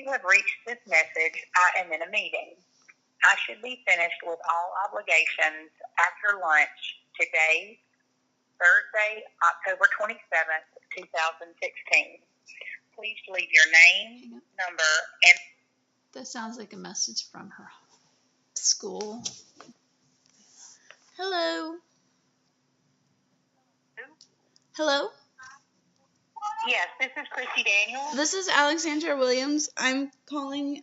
you have reached this message, I am in a meeting. I should be finished with all obligations after lunch today, Thursday, October 27th, 2016. Please leave your name, number, and... That sounds like a message from her school. Hello. Hello? Yes, this is Christy Daniels. This is Alexandra Williams. I'm calling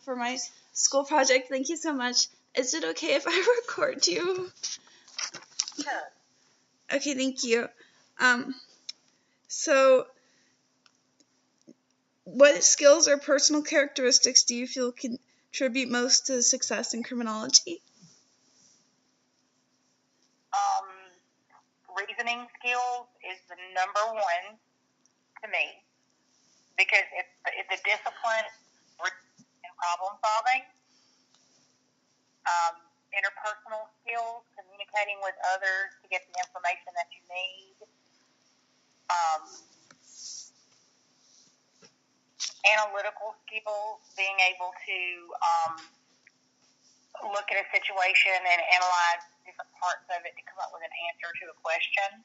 for my school project. Thank you so much. Is it okay if I record you? Sure. Okay, thank you. So, what skills or personal characteristics do you feel contribute most to success in criminology? Reasoning skills is the number one to me, because it's a discipline in problem solving, interpersonal skills, communicating with others to get the information that you need, analytical skills, being able to look at a situation and analyze different parts of it to come up with an answer to a question.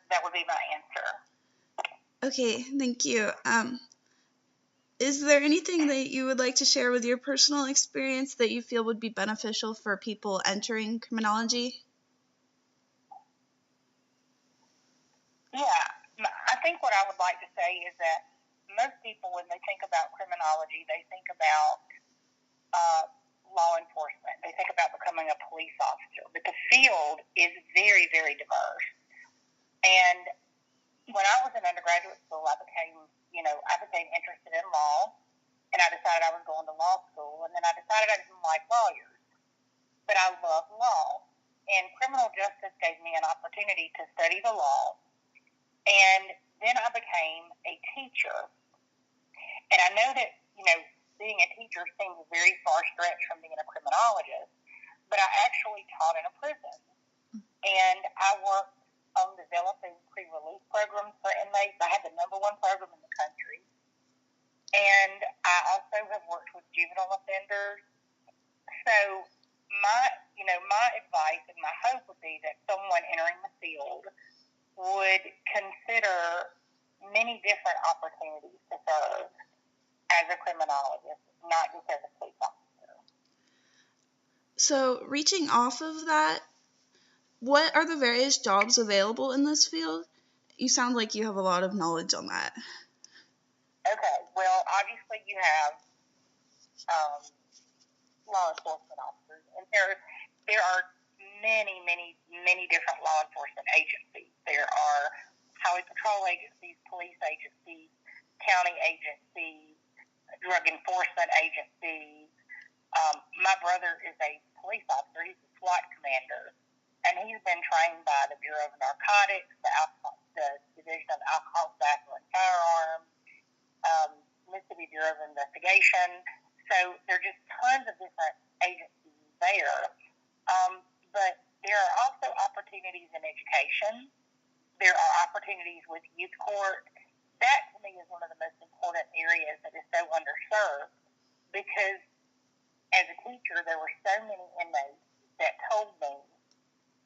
That would be my answer. Okay, thank you. Is there anything that you would like to share with your personal experience that you feel would be beneficial for people entering criminology? Yeah, I think what I would like to say is that most people, when they think about criminology, they think about law enforcement. They think about becoming a police officer. But the field is very, very diverse. And when I was in undergraduate school, I became interested in law, and I decided I was going to law school, and then I decided I didn't like lawyers, but I love law. And criminal justice gave me an opportunity to study the law, and then I became a teacher. And I know that, being a teacher seems a very far stretch from being a criminologist, but I actually taught in a prison. And I worked on developing pre-release programs for inmates. I had the #1 program in the country. And I also have worked with juvenile offenders. So my advice and my hope would be that someone entering the field would consider many different opportunities to serve as a criminologist, not just as a police officer. So, reaching off of that, what are the various jobs available in this field? You sound like you have a lot of knowledge on that. Okay, well, obviously you have law enforcement officers, and there are many, many, many different law enforcement agencies. There are highway patrol agencies, police agencies, county agencies, drug enforcement agencies. My brother is a police officer. He's a SWAT commander, and he's been trained by the Bureau of Narcotics, the Division of Alcohol, Tobacco, and Firearms, Mississippi Bureau of Investigation. So there are just tons of different agencies there. But there are also opportunities in education. There are opportunities with youth court. That, to me, is one of the most important areas that is so underserved, because as a teacher, there were so many inmates that told me,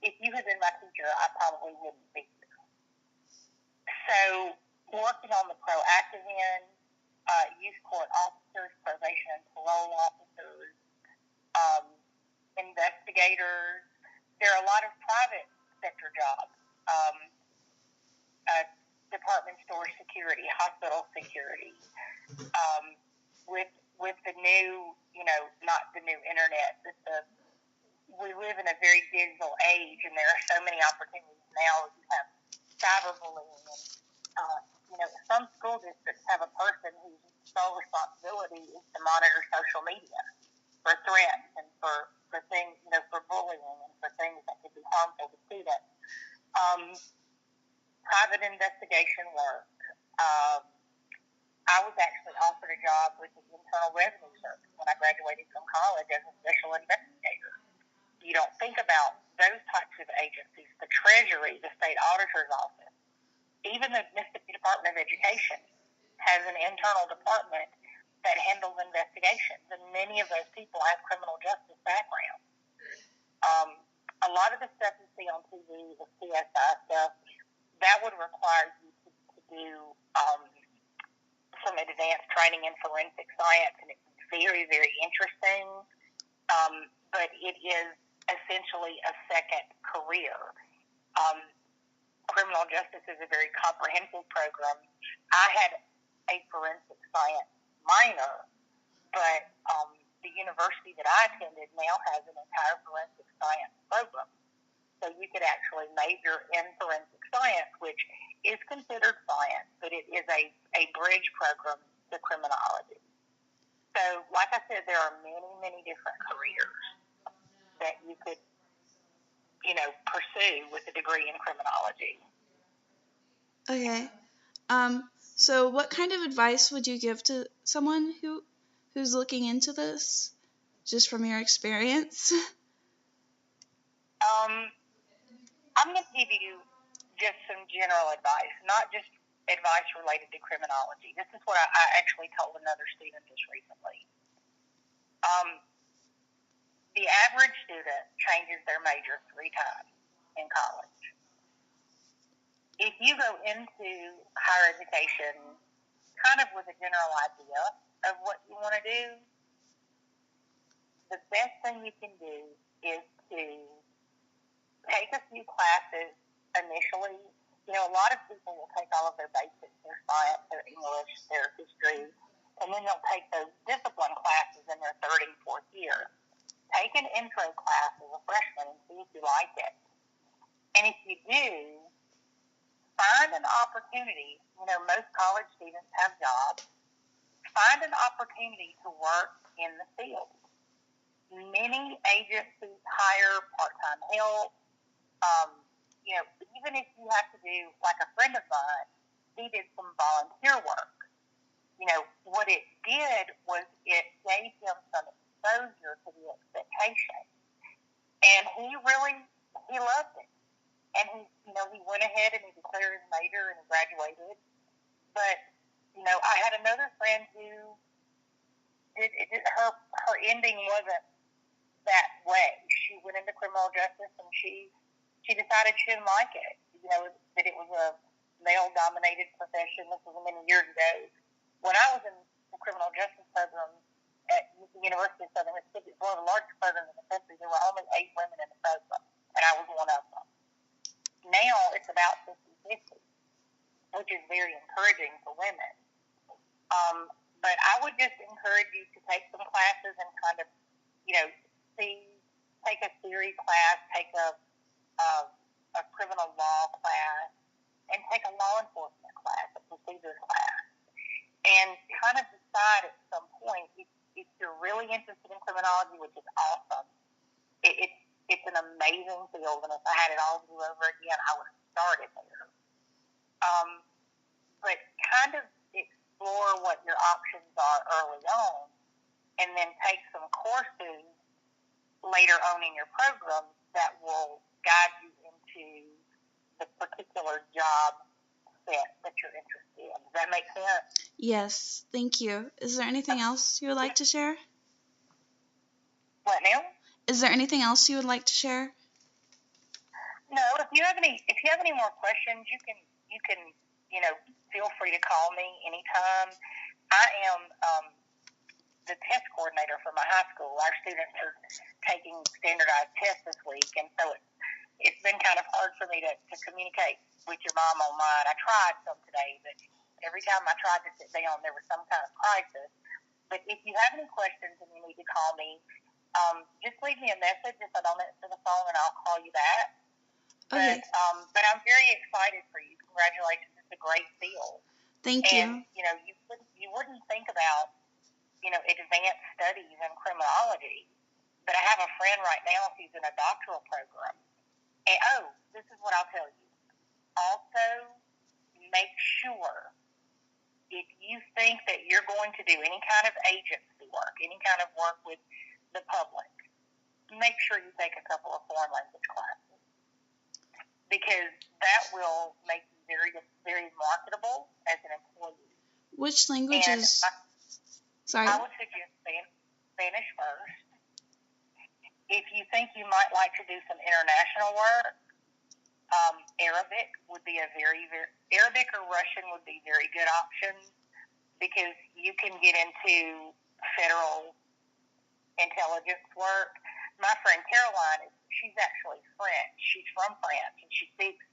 if you had been my teacher, I probably wouldn't be here. So working on the proactive end, youth court officers, probation and parole officers, investigators. There are a lot of private sector jobs, department store security, hospital security. With the new, not the new internet, but we live in a very digital age, and there are so many opportunities now. You have cyberbullying, and some school districts have a person whose sole responsibility is to monitor social media for threats and for things, for bullying and for things that could be harmful to students. Private investigation work. I was actually offered a job with the Internal Revenue Service when I graduated from college as a special investigator. You don't think about those types of agencies, the Treasury, the State Auditor's Office, even the Mississippi Department of Education. has an internal department that handles investigations, and many of those people have criminal justice backgrounds. A lot of the stuff you see on TV, the CSI stuff, that would require you to do some advanced training in forensic science, and it's very, very interesting, but it is essentially a second career. Criminal justice is a very comprehensive program. I had a forensic science minor, but the university that I attended now has an entire forensic science program. So you could actually major in forensic science, which is considered science, but it is a bridge program to criminology. So, like I said, there are many, many different careers that you could, pursue with a degree in criminology. Okay. So what kind of advice would you give to someone who's looking into this, just from your experience? I'm going to give you just some general advice, not just advice related to criminology. This is what I actually told another student just recently. The average student changes their major 3 times in college. If you go into higher education kind of with a general idea of what you want to do, the best thing you can do is to take a few classes initially. A lot of people will take all of their basics, their science, their English, their history, and then they'll take those discipline classes in their 3rd and 4th year. Take an intro class as a freshman and see if you like it. And if you do, find an opportunity. Most college students have jobs. Find an opportunity to work in the field. Many agencies hire part-time help. Even if you have to do, like a friend of mine, he did some volunteer work. What it did was it gave him some exposure to the expectation. And he loved it. And he went ahead and he declared his major and he graduated. But, I had another friend who her ending wasn't that way. She went into criminal justice and she decided she didn't like it. That it was a male-dominated profession. This was many years ago. When I was in the criminal justice program at the University of Southern Mississippi, it's one of the largest programs in the country. There were only 8 women in the program, and I was one of them. Now it's about 50-50, which is very encouraging for women. But I would just encourage you to take some classes and kind of, take a theory class, take a criminal law class, and take a law enforcement class, a procedure class, and kind of decide at some point if you're really interested in criminology, which is awesome. It's an amazing field, and if I had it all to do over again, I would have started there. But kind of explore what your options are early on, and then take some courses later on in your program that will guide you into the particular job set that you're interested in. Does that make sense? Yes, thank you. Is there anything else you would like to share? What now? Is there anything else you would like to share? No. If you have any more questions, you can feel free to call me anytime. I am the test coordinator for my high school. Our students are taking standardized tests this week, and so it's been kind of hard for me to communicate with your mom online. I tried some today, but every time I tried to sit down, there was some kind of crisis. But if you have any questions and you need to call me, just leave me a message if I don't answer the phone, and I'll call you back. Okay. But I'm very excited for you. Congratulations. It's a great field. Thank you. And, you wouldn't think about, advanced studies in criminology, but I have a friend right now who's in a doctoral program. And, this is what I'll tell you. Also, make sure if you think that you're going to do any kind of agency work, any kind of work with the public, make sure you take a couple of foreign language classes, because that will make you very, very marketable as an employee. Which And languages? Sorry. I would suggest Spanish first. If you think you might like to do some international work, Arabic would be Arabic or Russian would be very good options, because you can get into federal intelligence work. My friend Caroline, she's actually French. She's from France, and she speaks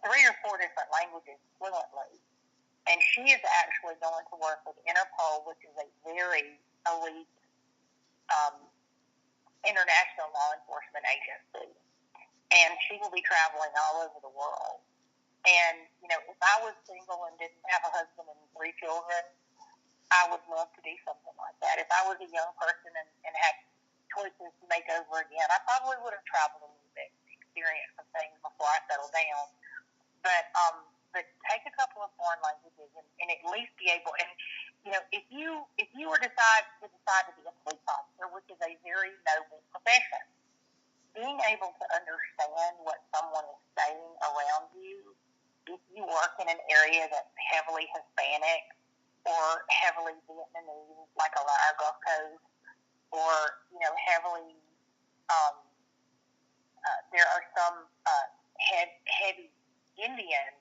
3 or 4 different languages fluently. And she is actually going to work with Interpol, which is a very elite international law enforcement agency. And she will be traveling all over the world. And, if I was single and didn't have a husband and 3 children, I would love to do something like that. If I was a young person and had choices to make over again, I probably would have traveled a little bit, experienced some things before I settled down. But take a couple of foreign languages and at least be able, and if you were decide to be a police officer, which is a very noble profession, being able to understand what someone is saying around you, if you work in an area that's heavily Hispanic or heavily Vietnamese, like along our Gulf Coast, or heavily, there are some heavy Indian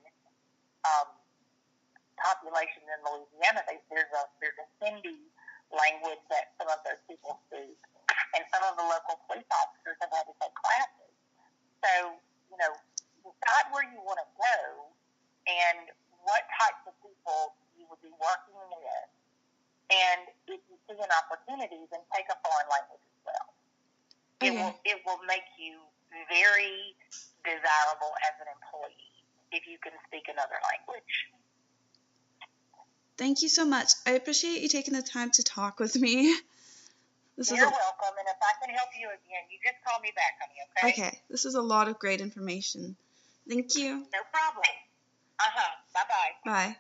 populations in Louisiana. There's a Hindi language that some of those people speak, and some of the local police officers have had to take classes. So, decide where you want to go and what types of people you would be working with, and if you see an opportunity, then take a foreign language as well. Okay. It will make you very desirable as an employee if you can speak another language. Thank you so much. I appreciate you taking the time to talk with me. You're welcome, and if I can help you again, you just call me back, honey, okay? Okay. This is a lot of great information. Thank you. No problem. Bye-bye. Bye.